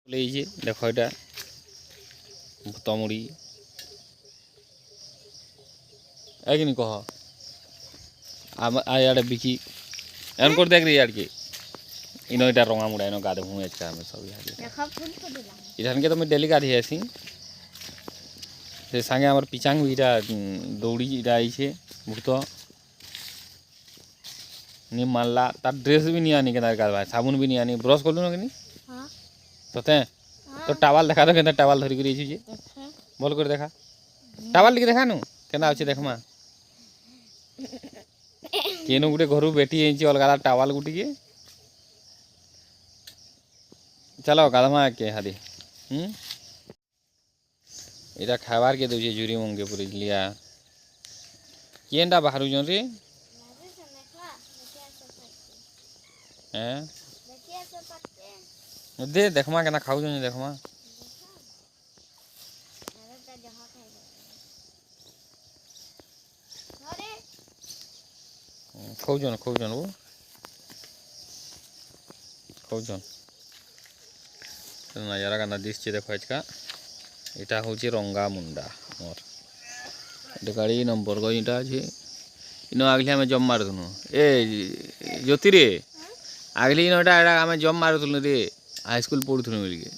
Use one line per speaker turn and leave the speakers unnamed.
লেইছে দেখো এটা ভূতমুড়ি একনি কহ আয়াড়ে বিকি এমন করে দেখ রে ইয়াড়কে ইনো এটা রঙা মুড়া ইনো গাধে হুঁ একটা আমি সব ইধানকে তো আমি ডেলি গাধি আসি সে সাঙ্গে আমার পিচাং ইটা দৌড়ি ইটা আইছে ভূত নি মারলা তার ড্রেস भी नहीं आनी के तार गाधवा साबुन भी नहीं आनी ब्रश कर लूँ कि
हाँ
तोते तो टावल देखा तो केना टावल धरी कर आइछि जे बोल कर देखा टावल लिख देखा नु केना अछि देखमा केनो गुटे घरु बेटी आइछि अलगाला टावल गुटी के चलो गाधमा के हादी इटा खाबार के दउछि जुरी मुंगे पुरी लिया केनटा बाहरु जन रे हैं दे देखमा केना खाउ जन देखमा खौजन वो खौजन नजारा का दिशे देखो आज का इटा हूँ रंगा मुंडा मोर गाड़ी नंबर को इटा अच्छे इन आगली आम जम मारुनु ए ज्योति रे आगली इनटा आम जम मारुनु रे हाईस्कल पढ़ुनु बोलिके